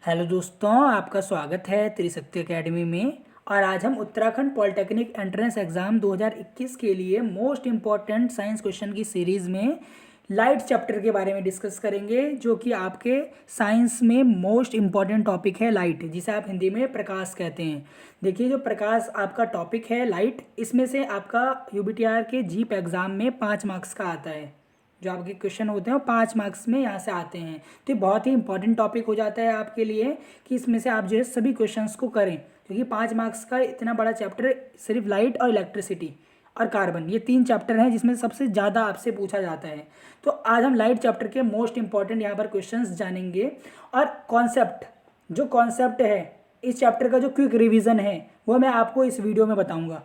Hello दोस्तों, आपका स्वागत है त्रिशक्ति एकेडमी में। और आज हम उत्तराखंड पॉलिटेक्निक एंट्रेंस एग्ज़ाम 2021 के लिए मोस्ट इम्पॉर्टेंट साइंस क्वेश्चन की सीरीज़ में लाइट चैप्टर के बारे में डिस्कस करेंगे, जो कि आपके साइंस में मोस्ट इम्पॉर्टेंट टॉपिक है लाइट, जिसे आप हिंदी में प्रकाश कहते हैं। देखिए, जो प्रकाश आपका टॉपिक है लाइट, इसमें से आपका यूबीटीआर के जीप एग्ज़ाम में 5 मार्क्स का आता है। जो आपके क्वेश्चन होते हैं वो 5 मार्क्स में यहाँ से आते हैं। तो ये बहुत ही इंपॉर्टेंट टॉपिक हो जाता है आपके लिए कि इसमें से आप जो है सभी क्वेश्चंस को करें, क्योंकि 5 मार्क्स का इतना बड़ा चैप्टर सिर्फ लाइट और इलेक्ट्रिसिटी और कार्बन, ये 3 चैप्टर हैं जिसमें सबसे ज़्यादा आपसे पूछा जाता है। तो आज हम लाइट चैप्टर के मोस्ट इंपॉर्टेंट यहाँ पर क्वेश्चंस जानेंगे। और कॉन्सेप्ट है इस चैप्टर का, जो क्विक रिवीजन है, वो मैं आपको इस वीडियो में बताऊँगा।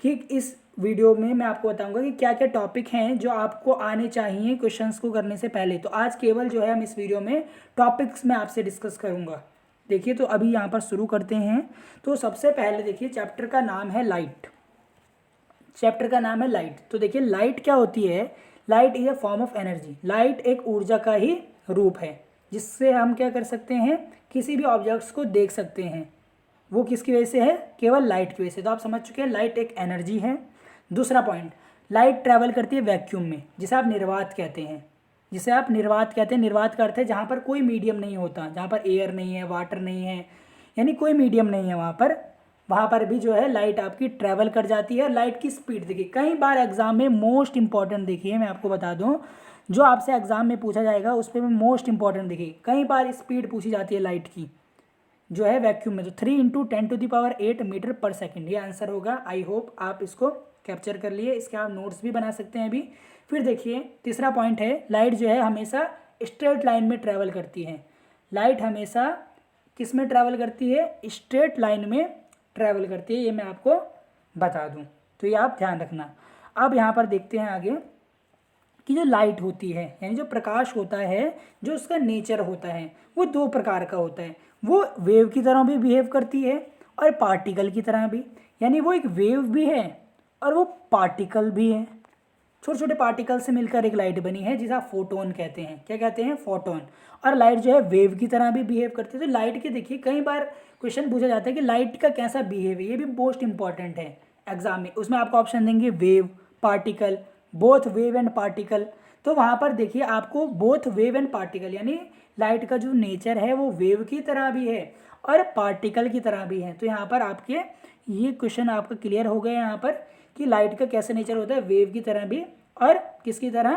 कि इस वीडियो में मैं आपको बताऊंगा कि क्या क्या टॉपिक हैं जो आपको आने चाहिए क्वेश्चंस को करने से पहले। तो आज केवल जो है हम इस वीडियो में टॉपिक्स में आपसे डिस्कस करूंगा। देखिए, तो अभी यहाँ पर शुरू करते हैं। तो सबसे पहले देखिए, चैप्टर का नाम है लाइट। तो देखिए, लाइट क्या होती है। Light is a form of energy. Light एक ऊर्जा का ही रूप है, जिससे हम क्या कर सकते हैं, किसी भी ऑब्जेक्ट्स को देख सकते हैं। वो किसकी वजह से है, केवल लाइट की वजह से। तो आप समझ चुके हैं लाइट एक एनर्जी है। दूसरा पॉइंट, लाइट ट्रैवल करती है वैक्यूम में, जिसे आप निर्वात कहते हैं। निर्वात का अर्थ है जहाँ पर कोई मीडियम नहीं होता, जहाँ पर एयर नहीं है, वाटर नहीं है, यानी कोई मीडियम नहीं है, वहाँ पर भी जो है लाइट आपकी ट्रैवल कर जाती है। और लाइट की स्पीड देखिए, कई बार एग्जाम में मोस्ट इंपॉर्टेंट, देखिए मैं आपको बता दूँ, जो आपसे एग्जाम में पूछा जाएगा उस पर मोस्ट इंपॉर्टेंट, देखिए कई बार स्पीड पूछी जाती है लाइट की जो है वैक्यूम में। तो 3 × 10⁸ मीटर पर सेकेंड ये आंसर होगा। आई होप आप इसको कैप्चर कर लिए, इसके आप नोट्स भी बना सकते हैं अभी। फिर देखिए, तीसरा पॉइंट है, लाइट जो है हमेशा स्ट्रेट लाइन में ट्रैवल करती है। लाइट हमेशा किस में ट्रैवल करती है, स्ट्रेट लाइन में ट्रैवल करती है, ये मैं आपको बता दूं। तो ये आप ध्यान रखना। अब यहाँ पर देखते हैं आगे कि जो लाइट होती है, यानी जो प्रकाश होता है, जो उसका नेचर होता है, वो 2 प्रकार का होता है। वो वेव की तरह भी बिहेव करती है और पार्टिकल की तरह भी, यानी वो एक वेव भी है और वो पार्टिकल भी है। छोटे छोटे पार्टिकल से मिलकर एक लाइट बनी है, जिसे आप फोटोन कहते हैं। क्या कहते हैं, फोटोन। और लाइट जो है वेव की तरह भी बिहेव करती है। तो लाइट के देखिए, कई बार क्वेश्चन पूछा जाता है कि लाइट का कैसा बिहेव है, ये भी मोस्ट इंपॉर्टेंट है एग्जाम में। उसमें आपको ऑप्शन देंगे wave, particle, both wave and particle. तो वहाँ पर देखिए आपको बोथ वेव एंड पार्टिकल, यानी लाइट का जो नेचर है वो वेव की तरह भी है और पार्टिकल की तरह भी है। तो यहाँ पर आपके ये क्वेश्चन आपका क्लियर हो गया यहाँ पर कि लाइट का कैसे नेचर होता है, वेव की तरह भी और किसकी तरह,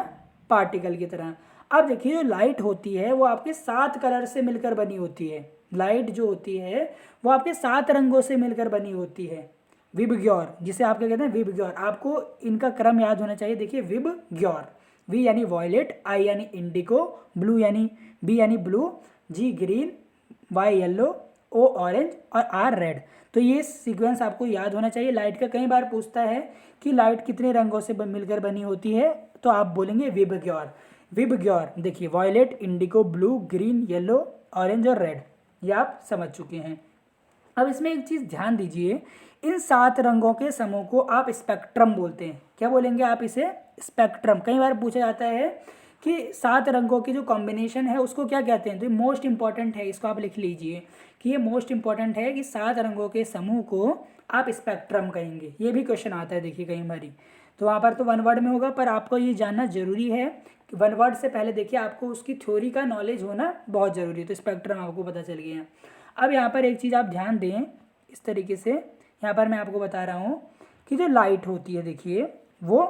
पार्टिकल की तरह। अब देखिए, जो लाइट होती है वो आपके 7 कलर से मिलकर बनी होती है। लाइट जो होती है वो आपके 7 रंगों से मिलकर बनी होती है। विबग्योर, जिसे आप क्या कहते हैं, विबग्योर। आपको इनका क्रम याद होना चाहिए। देखिए, विबग्योर, वी यानी वॉयलेट, आई यानी इंडिको, ब्लू यानी बी यानी ब्लू, जी ग्रीन, वाई येलो, ओ ऑरेंज और आर रेड। तो ये सीक्वेंस आपको याद होना चाहिए। लाइट का कई बार पूछता है कि लाइट कितने रंगों से मिलकर बनी होती है, तो आप बोलेंगे विबग्योर। देखिए, वॉयलेट, इंडिको, ब्लू, ग्रीन, येलो, ऑरेंज और रेड, ये आप समझ चुके हैं। अब इसमें एक चीज़ ध्यान दीजिए, इन 7 रंगों के समूह को आप स्पेक्ट्रम बोलते हैं। क्या बोलेंगे आप इसे, स्पेक्ट्रम। कई बार पूछा जाता है कि 7 रंगों की जो कॉम्बिनेशन है उसको क्या कहते हैं। तो ये मोस्ट इंपॉर्टेंट है, इसको आप लिख लीजिए कि ये मोस्ट इंपॉर्टेंट है कि 7 रंगों के समूह को आप स्पेक्ट्रम कहेंगे। ये भी क्वेश्चन आता है, देखिए कई बारी। तो वहाँ पर तो 1 वर्ड में होगा, पर आपको ये जानना जरूरी है कि 1 वर्ड से पहले देखिए आपको उसकी थ्योरी का नॉलेज होना बहुत ज़रूरी है। तो स्पेक्ट्रम आपको पता चल गया। अब यहाँ पर एक चीज़ आप ध्यान दें, इस तरीके से यहाँ पर मैं आपको बता रहा हूँ कि जो लाइट होती है, देखिए वो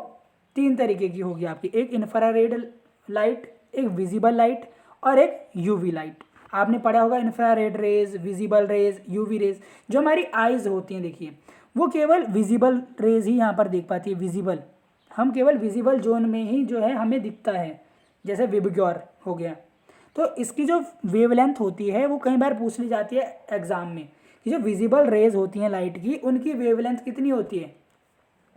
3 तरीके की होगी आपकी। एक इंफ्रारेड लाइट, एक विजिबल लाइट और एक यूवी लाइट। आपने पढ़ा होगा infrared rays, visible raise, UV rays. जो हमारी आइज़ होती हैं, देखिए वो केवल विजिबल रेज ही यहाँ पर देख पाती है। विजिबल, हम केवल विजिबल जोन में ही जो है हमें दिखता है, जैसे विबग्योर हो गया। तो इसकी जो वेवलेंथ होती है वो कई बार पूछ ली जाती है एग्जाम में कि जो विजिबल रेज होती हैं लाइट की, उनकी वेवलेंथ कितनी होती है।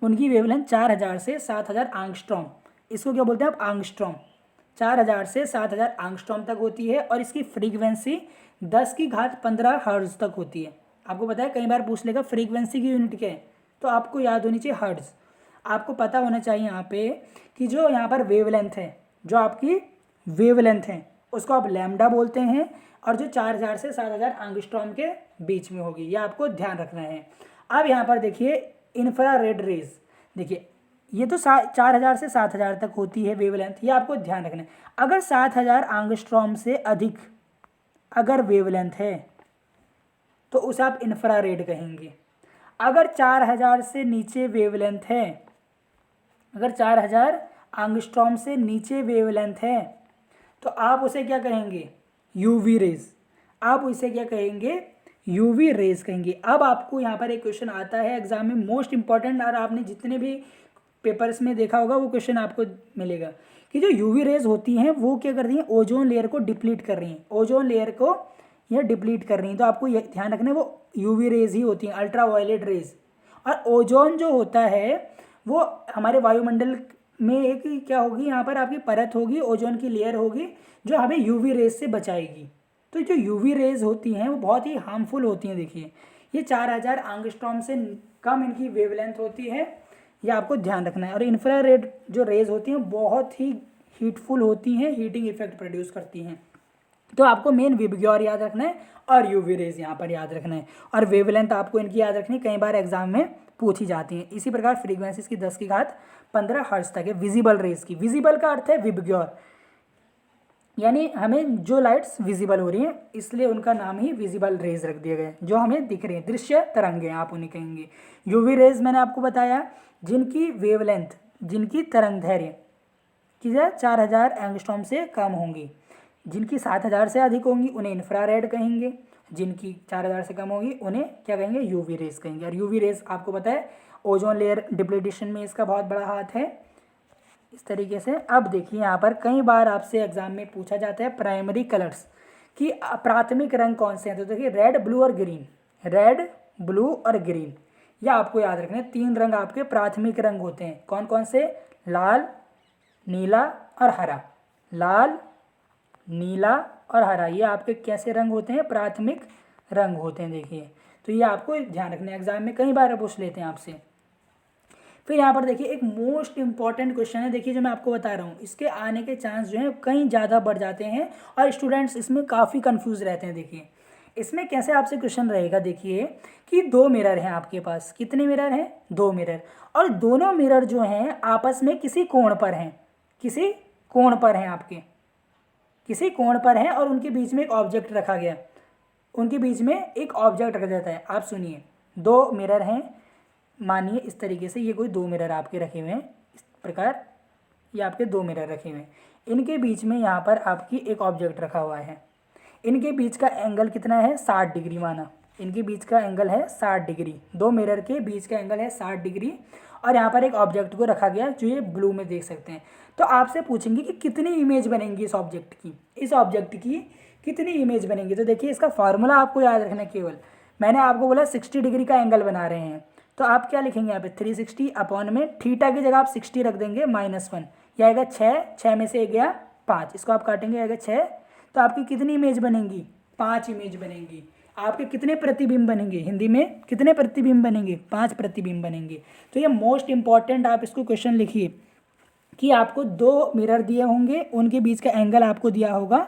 उनकी वेवलेंथ 4000 से 7000 आंगस्ट्रॉम, इसको क्या बोलते हैं आप, आंगस्ट्रॉम। 4000 से 7000 आंगस्ट्रॉम तक होती है और इसकी फ्रीक्वेंसी 10⁻15 हर्ट्ज तक होती है। आपको पता है, कई बार पूछ लेगा फ्रीक्वेंसी की यूनिट क्या है, तो आपको याद होनी चाहिए हर्ट्ज। आपको पता होना चाहिए यहाँ पे कि जो यहाँ पर वेवलेंथ है, जो आपकी वेवलेंथ है उसको आप लैम्डा बोलते हैं, और जो 4000 से 7000 एंगस्ट्रॉम के बीच में होगी, ये आपको ध्यान रखना है। अब यहाँ पर देखिए इंफ्रारेड रेज, देखिए ये तो 4000 से 7000 तक होती है वेवलेंथ, ये आपको ध्यान रखना है। अगर 7000 एंगस्ट्रॉम से अधिक अगर वेवलेंथ है तो उसे आप इंफ्रारेड कहेंगे। अगर 4000 से नीचे वेवलेंथ है, अगर 4000 एंगस्ट्रॉम से नीचे वेवलेंथ है तो आप उसे क्या कहेंगे, यूवी रेज। आप उसे क्या कहेंगे, यूवी रेज कहेंगे। अब आपको यहाँ पर एक क्वेश्चन आता है एग्जाम में, मोस्ट इंपॉर्टेंट, और आपने जितने भी पेपर्स में देखा होगा वो क्वेश्चन आपको मिलेगा कि जो यूवी रेज होती हैं वो क्या कर रही हैं, ओजोन लेयर को डिप्लीट कर रही हैं, ओजोन लेयर को ये डिप्लीट कर रही हैं। तो आपको ये ध्यान रखना है वो यूवी रेज ही होती हैं, अल्ट्रा वायलेट रेज। और ओजोन जो होता है वो हमारे वायुमंडल में एक क्या होगी, यहाँ पर आपकी परत होगी, ओजोन की लेयर होगी जो हमें यूवी रेज से बचाएगी। तो जो यूवी रेज होती हैं वो बहुत ही हार्मफुल होती हैं। देखिए ये 4000 एंगस्ट्रॉम से कम इनकी वेवलेंथ होती है, ये आपको ध्यान रखना है। और इंफ्रारेड जो रेज होती हैं बहुत ही हीटफुल होती हैं, हीटिंग इफेक्ट प्रोड्यूस करती हैं। तो आपको मेन विबग्योर याद रखना है और यूवी रेज यहाँ पर याद रखना है, और वेवलेंथ आपको इनकी याद रखनी है, कई बार एग्जाम में पूछी जाती हैं। इसी प्रकार फ्रीक्वेंसीज की 10⁻15 हर्ट्ज तक है। विजिबल रेज की, विजिबल का अर्थ है विबग्योर, यानी हमें जो लाइट्स विजिबल हो रही हैं इसलिए उनका नाम ही विजिबल रेज रख दिया गया है, जो हमें दिख रही हैं, दृश्य तरंगें आप उन्हें कहेंगे। यूवी रेज मैंने आपको बताया जिनकी वेवलेंथ, जिनकी तरंग दैर्घ्य कि 4000 एंगस्ट्रॉम से कम होंगी, जिनकी 7000 से अधिक होंगी उन्हें इंफ्रारेड कहेंगे, जिनकी 4000 से कम होगी उन्हें क्या कहेंगे, यूवी रेज कहेंगे। और यूवी रेज आपको पता है ओजोन लेयर डिप्लीटेशन में इसका बहुत बड़ा हाथ है, इस तरीके से। अब देखिए यहाँ पर कई बार आपसे एग्जाम में पूछा जाता है प्राइमरी कलर्स कि प्राथमिक रंग कौन से हैं। तो देखिए रेड, ब्लू और ग्रीन, रेड, ब्लू और ग्रीन, यह आपको याद रखना है। 3 रंग आपके प्राथमिक रंग होते हैं, कौन कौन से, लाल, नीला और हरा। लाल, नीला और हरा, ये आपके कैसे रंग होते हैं, प्राथमिक रंग होते हैं। देखिए तो ये आपको ध्यान रखना है, एग्जाम में कई बार पूछ लेते हैं आपसे। फिर यहाँ पर देखिए एक मोस्ट इंपॉर्टेंट क्वेश्चन है, देखिए जो मैं आपको बता रहा हूँ, इसके आने के चांस जो है कहीं ज़्यादा बढ़ जाते हैं और स्टूडेंट्स इसमें काफ़ी कंफ्यूज रहते हैं। देखिए इसमें कैसे आपसे क्वेश्चन रहेगा, देखिए कि 2 मिरर हैं आपके पास, कितने मिरर हैं, 2 मिरर, और दोनों मिरर जो हैं आपस में किसी कोण पर हैं, किसी कोण पर हैं, आपके किसी कोण पर हैं, और उनके बीच में एक ऑब्जेक्ट रखा गया, उनके बीच में एक ऑब्जेक्ट रखा जाता है। आप सुनिए, 2 मिरर हैं, मानिए इस तरीके से, ये कोई 2 मिरर आपके रखे हुए हैं, इस प्रकार ये आपके 2 मिरर रखे हुए हैं, इनके बीच में यहाँ पर आपकी एक ऑब्जेक्ट रखा हुआ है। इनके बीच का एंगल कितना है, 60 डिग्री माना, इनके बीच का एंगल है 60 डिग्री, 2 मिरर के बीच का एंगल है 60 डिग्री, और यहाँ पर एक ऑब्जेक्ट को रखा गया जो ये ब्लू में देख सकते हैं। तो आपसे पूछेंगे कि कितनी इमेज बनेंगी इस ऑब्जेक्ट की, इस ऑब्जेक्ट की कितनी इमेज बनेंगी। तो देखिए इसका फार्मूला आपको याद रखना है, केवल मैंने आपको बोला 60 डिग्री का एंगल बना रहे हैं, तो आप क्या लिखेंगे यहाँ पे 360 अपॉन में थीटा की जगह आप 60 रख देंगे, -1, यह आएगा 6, 6 में से 1 गया 5, इसको आप काटेंगे आएगा 6। तो आपकी कितनी इमेज बनेंगी, 5 इमेज बनेंगी। आपके कितने प्रतिबिंब बनेंगे, हिंदी में कितने प्रतिबिंब बनेंगे, 5 प्रतिबिंब बनेंगे। तो ये मोस्ट इंपॉर्टेंट, आप इसको क्वेश्चन लिखिए कि आपको 2 मिरर दिए होंगे, उनके बीच का एंगल आपको दिया होगा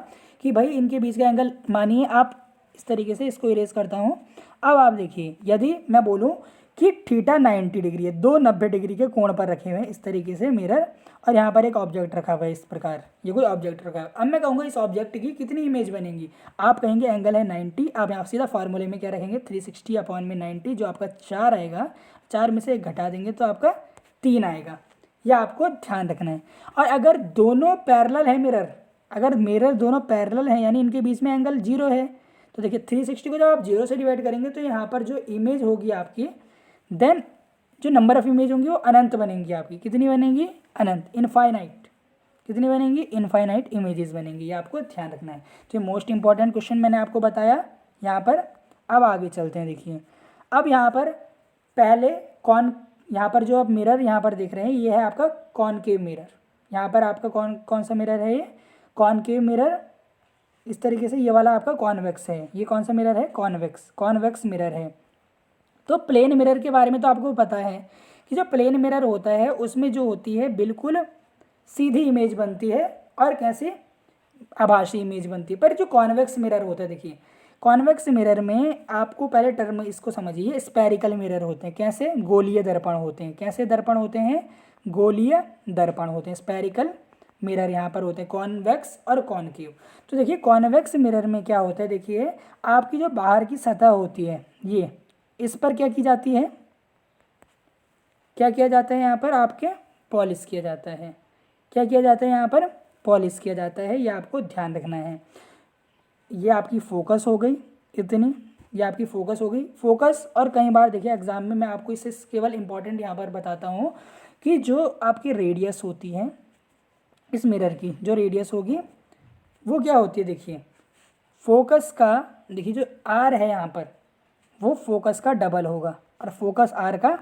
कि भाई इनके बीच का एंगल, मानिए आप इस तरीके से इसको इरेज करता हूँ। अब आप देखिए यदि मैं बोलूँ कि थीटा 90 डिग्री है, 2 90 डिग्री के कोण पर रखे हुए हैं इस तरीके से मिरर, और यहाँ पर एक ऑब्जेक्ट रखा हुआ है इस प्रकार, ये कोई ऑब्जेक्ट रखा है। अब मैं कहूँगा इस ऑब्जेक्ट की कितनी इमेज बनेंगी, आप कहेंगे एंगल है 90, आप यहाँ सीधा फार्मूले में क्या रखेंगे 360 अपॉन में 90, जो आपका 4 आएगा, 4 में से 1 घटा देंगे तो आपका 3 आएगा, यह आपको ध्यान रखना है। और अगर दोनों पैरेलल है मिरर, अगर मिरर दोनों पैरेलल हैं यानी इनके बीच में एंगल 0 है, तो देखिए 360 को जब आप 0 से डिवाइड करेंगे तो यहाँ पर जो इमेज होगी आपकी, देन जो नंबर ऑफ इमेज होंगी वो अनंत बनेंगी आपकी, कितनी बनेंगी, अनंत, इनफाइनाइट, कितनी बनेंगी, इनफाइनाइट इमेजेस बनेंगी, ये आपको ध्यान रखना है। तो ये मोस्ट इंपॉर्टेंट क्वेश्चन मैंने आपको बताया यहाँ पर। अब आगे चलते हैं, देखिए अब यहाँ पर पहले यहाँ पर जो आप मिरर यहाँ पर देख रहे हैं ये है आपका कॉनकेव मिरर, यहाँ पर आपका कौन सा मिरर है, ये कॉनकेव मिरर, इस तरीके से ये वाला आपका कॉन्वेक्स है, ये कौन सा मिरर है, कॉन्वेक्स मिरर है। तो प्लेन मिरर के बारे में तो आपको पता है कि जो प्लेन मिरर होता है उसमें जो होती है बिल्कुल सीधी इमेज बनती है, और कैसे, आभासी इमेज बनती है। पर जो कॉन्वेक्स मिरर होता है, देखिए कॉन्वेक्स मिरर में आपको पहले टर्म इसको समझिए, स्पेरिकल मिरर होते हैं। कैसे? गोलीय दर्पण होते हैं। कैसे दर्पण होते हैं? गोलीय दर्पण होते हैं। स्पेरिकल मिरर यहाँ पर होते हैं, कॉन्वेक्स और कॉनकेव। तो देखिए कॉन्वेक्स मिरर में क्या होता है, देखिए आपकी जो बाहर की सतह होती है ये, इस पर क्या की जाती है, क्या किया जाता है यहाँ पर आपके, पॉलिश किया जाता है। क्या किया जाता है यहाँ पर? पॉलिश किया जाता है। ये आपको ध्यान रखना है। ये आपकी फोकस हो गई इतनी, ये आपकी फोकस हो गई। फोकस, और कई बार देखिए एग्जाम में मैं आपको इससे केवल इंपॉर्टेंट यहाँ पर बताता हूँ कि जो आपकी रेडियस होती है इस मिरर की, जो रेडियस होगी वो क्या होती है, देखिए फोकस का, देखिए जो आर है यहाँ पर वो फोकस का डबल होगा और फोकस आर का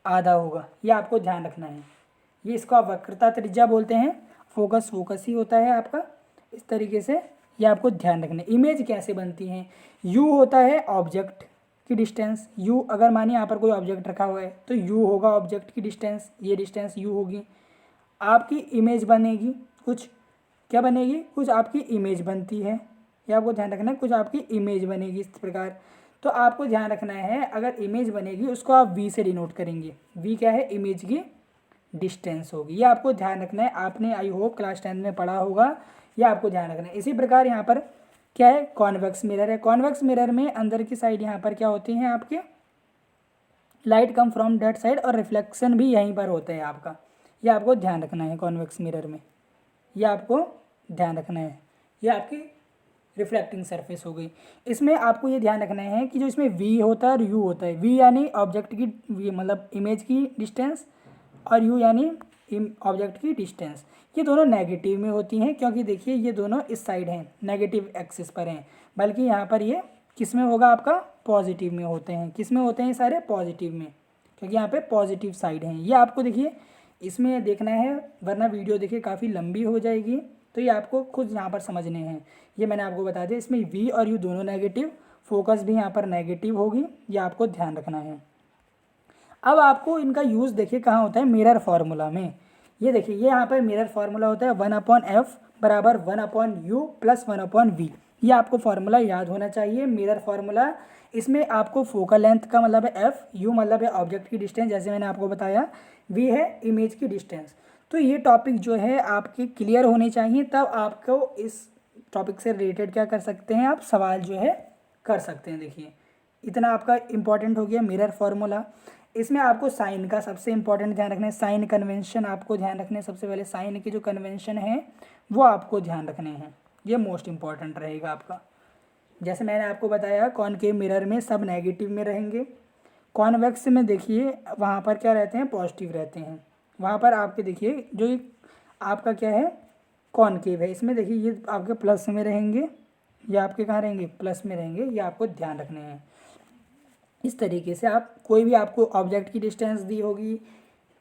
आधा होगा। ये आपको ध्यान रखना है। ये इसको आप वक्रता त्रिज्या बोलते हैं। फोकस फोकस ही होता है आपका, इस तरीके से। ये आपको ध्यान रखना है। इमेज कैसे बनती है? यू होता है ऑब्जेक्ट की डिस्टेंस। यू, अगर मानिए यहाँ पर कोई ऑब्जेक्ट रखा हुआ है तो यू होगा ऑब्जेक्ट की डिस्टेंस, ये डिस्टेंस यू होगी। आपकी इमेज बनेगी कुछ, क्या बनेगी? कुछ आपकी इमेज बनती है। ये आपको ध्यान रखना है, कुछ आपकी इमेज बनेगी इस प्रकार। तो आपको ध्यान रखना है, अगर इमेज बनेगी उसको आप वी से डिनोट करेंगे। वी क्या है? इमेज की डिस्टेंस होगी। ये आपको ध्यान रखना है। आपने आई होप क्लास 10 में पढ़ा होगा। ये आपको ध्यान रखना है। इसी प्रकार यहाँ पर क्या है? कॉन्वेक्स मिरर है। कॉन्वेक्स मिरर में अंदर की साइड यहाँ पर क्या होती हैं आपके, light come from that side, और रिफ्लेक्शन भी यहीं पर होता है आपका। ये आपको ध्यान रखना है कॉन्वेक्स मिरर में। ये आपको ध्यान रखना है। ये आपकी रिफ्लेक्टिंग सरफेस हो गई। इसमें आपको ये ध्यान रखना है कि जो इसमें वी होता है और यू होता है। वी यानी ऑब्जेक्ट की, वी मतलब इमेज की डिस्टेंस, और यू यानी ऑब्जेक्ट की डिस्टेंस। ये दोनों नेगेटिव में होती हैं, क्योंकि देखिए ये दोनों इस साइड हैं, नेगेटिव एक्सिस पर हैं। बल्कि यहाँ पर ये किस में होगा आपका? पॉजिटिव में होते हैं। किस में होते हैं सारे? पॉजिटिव में, क्योंकि यहाँ पे पॉजिटिव साइड हैं। ये आपको देखिए इसमें देखना है, वरना वीडियो देखिए काफ़ी लंबी हो जाएगी। तो ये आपको खुद यहाँ पर समझने हैं। ये मैंने आपको बता दिया, इसमें वी और यू दोनों नेगेटिव, फोकस भी यहाँ पर नेगेटिव होगी। ये आपको ध्यान रखना है। अब आपको इनका यूज़ देखिए कहाँ होता है? मिरर फार्मूला में। ये देखिए ये यहाँ पर मिरर फार्मूला होता है 1/f बराबर 1/u प्लस 1/v। ये आपको फार्मूला याद होना चाहिए, मिरर फार्मूला। इसमें आपको फोकल लेंथ का मतलब है f, u मतलब है ऑब्जेक्ट की डिस्टेंस, जैसे मैंने आपको बताया, v है इमेज की डिस्टेंस। तो ये टॉपिक जो है आपके क्लियर होने चाहिए, तब आपको इस टॉपिक से रिलेटेड क्या कर सकते हैं, आप सवाल जो है कर सकते हैं। देखिए इतना आपका इंपॉर्टेंट हो गया मिरर फार्मूला। इसमें आपको साइन का सबसे इंपॉर्टेंट ध्यान रखना है। साइन कन्वेंशन आपको ध्यान रखने हैं। सबसे पहले साइन के जो कन्वेंशन है वो आपको ध्यान रखने हैं। ये मोस्ट इंपॉर्टेंट रहेगा आपका। जैसे मैंने आपको बताया कॉनकेव मिरर में सब नेगेटिव में रहेंगे। कॉन्वेक्स में देखिए वहाँ पर क्या रहते हैं? पॉजिटिव रहते हैं। वहाँ पर आपके देखिए जो आपका क्या है? कॉनकेव है। इसमें देखिए ये आपके प्लस में रहेंगे, ये आपके कहाँ रहेंगे? प्लस में रहेंगे। ये आपको ध्यान रखने हैं। इस तरीके से आप कोई भी, आपको ऑब्जेक्ट की डिस्टेंस दी होगी,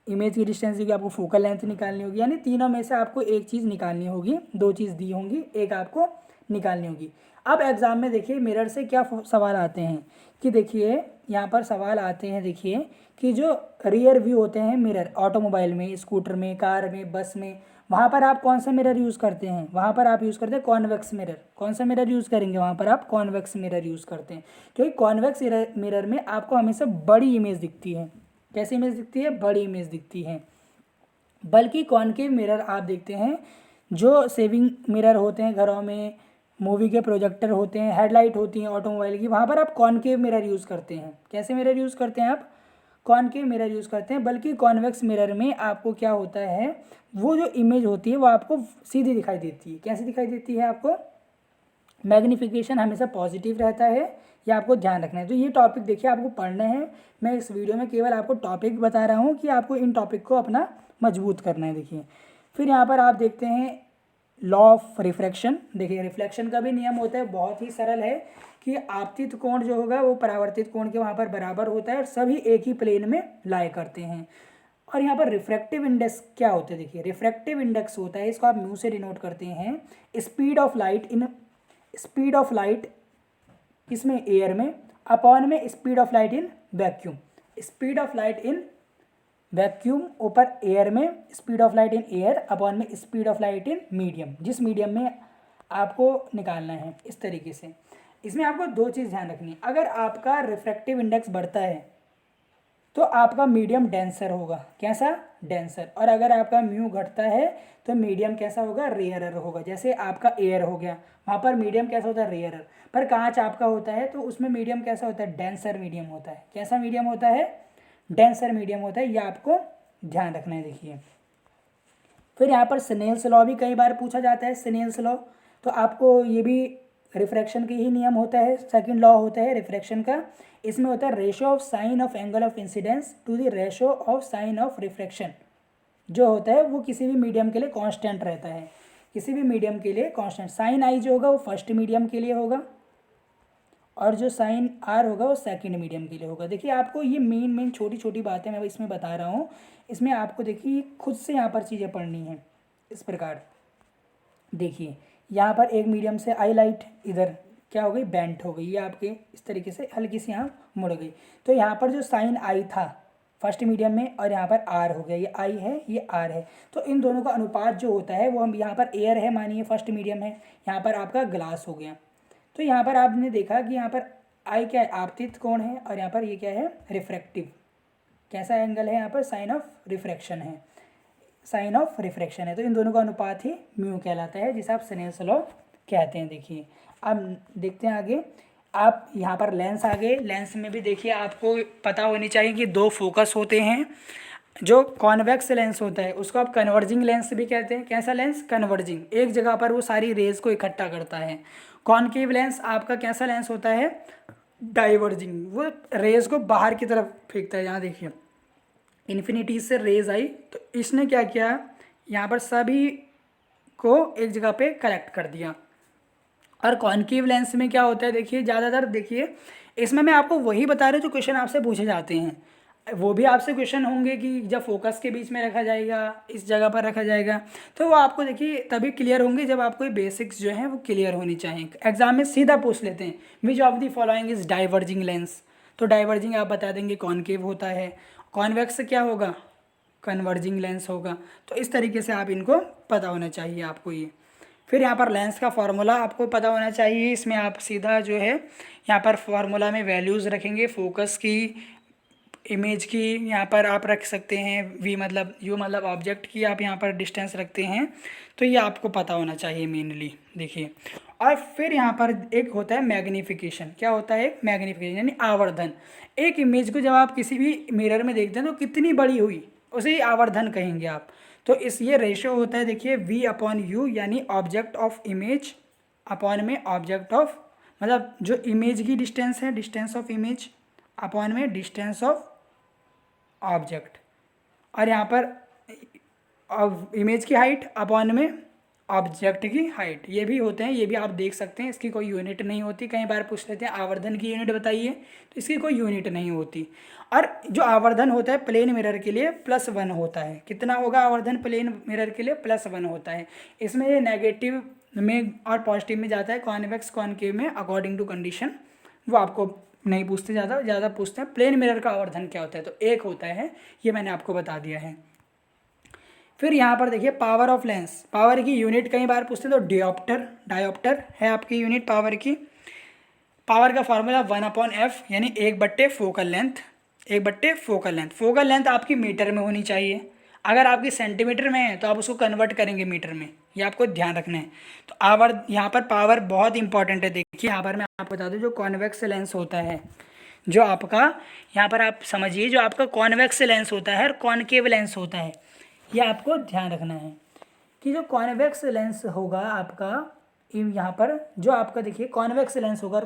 इमेज की डिस्टेंस दी होगी, आपको फोकल लेंथ निकालनी होगी, यानी तीनों में से आपको एक चीज़ निकालनी होगी। दो चीज़ दी होंगी, एक आपको निकालनी होगी। अब एग्जाम में देखिए मिरर से क्या सवाल आते हैं कि देखिए यहाँ पर सवाल आते हैं, देखिए कि जो रियर व्यू होते हैं मिरर, ऑटोमोबाइल में, स्कूटर में, कार में, बस में, वहाँ पर आप कौन सा मिरर यूज़ करते हैं? वहाँ पर आप यूज़ करते हैं कॉन्वेक्स मिरर। कौन सा मिरर यूज़ करेंगे? वहाँ पर आप कॉन्वेक्स मिरर यूज़ करते हैं, क्योंकि कॉन्वेक्स मिरर में आपको हमेशा बड़ी इमेज दिखती है। कैसी इमेज दिखती है? बड़ी इमेज दिखती है। बल्कि कॉनकेव मिरर आप देखते हैं, जो सेविंग मिरर होते हैं घरों में, मूवी के प्रोजेक्टर होते हैं, हेडलाइट होती हैं ऑटोमोबाइल की, वहाँ पर आप कॉनकेव मिरर यूज़ करते हैं। कैसे मिरर यूज़ करते हैं आप? कॉनकेव मिरर यूज़ करते हैं। बल्कि कॉन्वेक्स मिरर में आपको क्या होता है, वो जो इमेज होती है वो आपको सीधी दिखाई देती है। कैसी दिखाई देती है आपको? मैग्नीफिकेशन हमेशा पॉजिटिव रहता है। ये आपको ध्यान रखना है। तो ये टॉपिक देखिए आपको पढ़ना है। मैं इस वीडियो में केवल आपको टॉपिक बता रहा हूँ कि आपको इन टॉपिक को अपना मजबूत करना है। देखिए फिर यहाँ पर आप देखते हैं लॉ ऑफ रिफ्रैक्शन। देखिए रिफ्लेक्शन का भी नियम होता है, बहुत ही सरल है कि आपतित कोण जो होगा वो परावर्तित कोण के वहाँ पर बराबर होता है और सभी एक ही प्लेन में लाई करते हैं। और यहाँ पर रिफ्रैक्टिव इंडेक्स क्या होता है? देखिए रिफ्रैक्टिव इंडेक्स होता है, इसको आप म्यू से डिनोट करते हैं, स्पीड ऑफ लाइट किसमें? एयर में, अपॉन में speed of light in vacuum. Speed of light in vacuum ऊपर एयर में, speed of light in air upon में speed of light in medium. जिस मीडियम में आपको निकालना है इस तरीके से। इसमें आपको दो चीज़ ध्यान रखनी है, अगर आपका रिफ्रैक्टिव इंडेक्स बढ़ता है तो आपका मीडियम डेंसर होगा, कैसा, डेंसर। और अगर आपका म्यू घटता है तो मीडियम कैसा होगा, रेयरर होगा। जैसे आपका एयर हो गया, वहाँ पर मीडियम कैसा होता है, रेयरर। पर कांच आपका होता है तो उसमें मीडियम कैसा होता है, डेंसर मीडियम होता है। कैसा मीडियम होता है, डेंसर मीडियम होता है। ये आपको ध्यान रखना है। देखिए फिर यहाँ पर स्नेल्स लॉ भी कई बार पूछा जाता है, स्नेल्स लॉ। तो आपको ये भी रिफ्रैक्शन के ही नियम होता है, सेकंड लॉ होता है रिफ्रैक्शन का। इसमें होता है ratio of sine of angle of incidence to the ratio of sine of refraction. जो होता है वो किसी भी मीडियम के लिए कांस्टेंट रहता है, किसी भी मीडियम के लिए कांस्टेंट। साइन आई जो होगा वो फर्स्ट मीडियम के लिए होगा और जो साइन आर होगा वो सेकंड मीडियम के लिए होगा। देखिए आपको ये मेन छोटी छोटी बातें मैं इसमें बता रहा हूँ। इसमें आपको देखिए खुद से यहाँ पर चीज़ें पढ़नी है इस प्रकार। देखिए यहाँ पर एक मीडियम से आई लाइट इधर क्या हो गई, बेंट हो गई, ये आपके इस तरीके से हल्की सी यहाँ मुड़ गई। तो यहाँ पर जो साइन आई था फर्स्ट मीडियम में और यहाँ पर आर हो गया, ये आई है ये आर है। तो इन दोनों का अनुपात जो होता है वो हम यहाँ पर एयर है मानिए फर्स्ट मीडियम है, यहाँ पर आपका ग्लास हो गया। तो यहाँ पर आपने देखा कि यहाँ पर आई क्या है, आपतित कोण है, और यहाँ पर ये क्या है, रिफ्रैक्टिव। कैसा एंगल है यहाँ पर, साइन ऑफ रिफ्रैक्शन है, साइन ऑफ रिफ्रैक्शन है। तो इन दोनों का अनुपात ही म्यू कहलाता है, जिसे आप स्नेल्स लॉ कहते हैं। देखिए अब देखते हैं आगे। आप यहाँ पर लेंस आ गए, लेंस में भी देखिए आपको पता होनी चाहिए कि दो फोकस होते हैं। जो कॉन्वेक्स लेंस होता है उसको आप कन्वर्जिंग लेंस भी कहते हैं। कैसा लेंस, कन्वर्जिंग, एक जगह पर वो सारी रेज को इकट्ठा करता है। कॉनकेव लेंस आपका कैसा लेंस होता है, डाइवर्जिंग, वो रेज को बाहर की तरफ फेंकता है। यहाँ देखिए इन्फिनिटी से रेज आई तो इसने क्या किया, यहाँ पर सभी को एक जगह पे कलेक्ट कर दिया। और कॉनकेव लेंस में क्या होता है, देखिए ज़्यादातर देखिए इसमें मैं आपको वही बता रहा हूँ जो क्वेश्चन आपसे पूछे जाते हैं। वो भी आपसे क्वेश्चन होंगे कि जब फोकस के बीच में रखा जाएगा, इस जगह पर रखा जाएगा, तो वो आपको देखिए तभी क्लियर होंगे जब आपको बेसिक्स जो हैं वो क्लियर होनी चाहिए। एग्जाम में सीधा पूछ लेते हैं which of the following is diverging lens, तो डाइवर्जिंग आप बता देंगे कॉनकेव होता है, कॉन्वेक्स क्या होगा, कन्वर्जिंग लेंस होगा। तो इस तरीके से आप इनको पता होना चाहिए आपको ये। फिर यहाँ पर लेंस का फार्मूला आपको पता होना चाहिए। इसमें आप सीधा जो है यहाँ पर फार्मूला में वैल्यूज़ रखेंगे, फोकस की, इमेज की यहाँ पर आप रख सकते हैं, वी मतलब यू मतलब ऑब्जेक्ट की आप यहाँ पर डिस्टेंस रखते हैं। तो ये आपको पता होना चाहिए मेनली। देखिए और फिर यहाँ पर एक होता है मैग्नीफिकेशन। क्या होता है, एक मैग्नीफिकेशन यानी आवर्धन। एक इमेज को जब आप किसी भी मिरर में देखते हैं तो कितनी बड़ी हुई उसे ही आवर्धन कहेंगे आप। तो इस ये रेशियो होता है देखिए v अपॉन यू, यानी ऑब्जेक्ट ऑफ इमेज अपॉन में ऑब्जेक्ट ऑफ, मतलब जो इमेज की डिस्टेंस है, डिस्टेंस ऑफ इमेज अपॉन में डिस्टेंस ऑफ ऑब्जेक्ट। और यहाँ पर इमेज की हाइट अपॉन में ऑब्जेक्ट की हाइट, ये भी होते हैं, ये भी आप देख सकते हैं। इसकी कोई यूनिट नहीं होती। कई बार पूछ लेते हैं आवर्धन की यूनिट बताइए, तो इसकी कोई यूनिट नहीं होती। और जो आवर्धन होता है प्लेन मिरर के लिए +1 होता है। कितना होगा आवर्धन प्लेन मिरर के लिए, +1 होता है। इसमें ये नेगेटिव में और पॉजिटिव में जाता है, कॉन्वेक्स कॉनकेव में अकॉर्डिंग टू कंडीशन। वो आपको नहीं पूछते, ज़्यादा पूछते हैं प्लेन मिरर का आवर्धन क्या होता है, तो 1 होता है। ये मैंने आपको बता दिया है। फिर यहाँ पर देखिए पावर ऑफ लेंस, पावर की यूनिट कई बार पूछते हैं, तो डायोप्टर है आपकी यूनिट पावर की। पावर का फॉर्मूला 1/f यानी 1/फोकल लेंथ, 1/फोकल लेंथ। फोकल लेंथ आपकी मीटर में होनी चाहिए। अगर आपकी सेंटीमीटर में है तो आप उसको कन्वर्ट करेंगे मीटर में, ये आपको ध्यान रखना है। तो यहाँ पर पावर बहुत इंपॉर्टेंट है। देखिए यहाँ पर मैं आपको बता दूँ, जो कॉन्वेक्स लेंस होता है, जो आपका यहाँ पर आप समझिए, जो आपका कॉन्वेक्स लेंस होता है और कॉनकेव लेंस होता है, ये आपको ध्यान रखना है कि जो कॉन्वेक्स लेंस होगा आपका, यहाँ पर जो आपका देखिए कॉन्वेक्स लेंस होगा,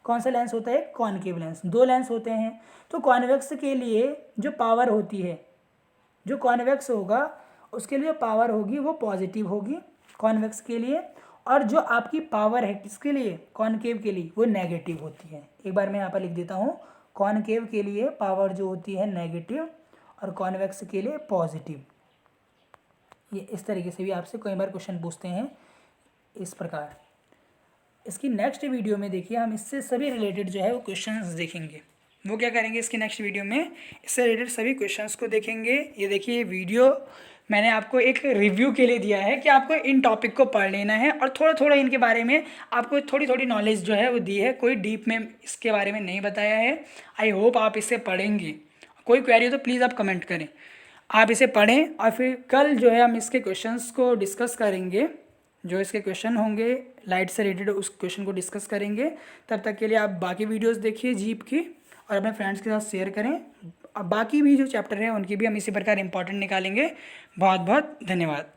कौन सा लेंस होता है, कॉनकेव लेंस। 2 लेंस होते हैं। तो कॉन्वेक्स के लिए जो पावर होती है, जो कॉन्वेक्स होगा उसके लिए पावर होगी वो पॉजिटिव होगी कॉन्वेक्स के लिए, और जो आपकी पावर है किसके लिए, कॉनकेव के लिए, वो नेगेटिव होती है। एक बार मैं यहाँ पर लिख देता हूँ, कॉनकेव के लिए पावर जो होती है नेगेटिव और कॉन्वेक्स के लिए पॉजिटिव। ये इस तरीके से भी आपसे कई बार क्वेश्चन पूछते हैं इस प्रकार। इसकी नेक्स्ट वीडियो में देखिए हम इससे सभी रिलेटेड जो है वो क्वेश्चंस देखेंगे। वो क्या करेंगे इसकी नेक्स्ट वीडियो में, इससे रिलेटेड सभी क्वेश्चंस को देखेंगे। ये देखिए वीडियो मैंने आपको एक रिव्यू के लिए दिया है कि आपको इन टॉपिक को पढ़ लेना है और थोड़ा थोड़ा इनके बारे में आपको थोड़ी थोड़ी नॉलेज जो है वो दी है, कोई डीप में इसके बारे में नहीं बताया है। आई होप आप इसे पढ़ेंगे। कोई क्वेरी हो तो प्लीज़ आप कमेंट करें। आप इसे पढ़ें और फिर कल जो है हम इसके क्वेश्चंस को डिस्कस करेंगे। जो इसके क्वेश्चन होंगे लाइट से रिलेटेड उस क्वेश्चन को डिस्कस करेंगे। तब तक के लिए आप बाकी वीडियोस देखिए जीप की और अपने फ्रेंड्स के साथ शेयर करें। अब बाकी भी जो चैप्टर है उनकी भी हम इसी प्रकार इंपॉर्टेंट निकालेंगे। बहुत बहुत धन्यवाद।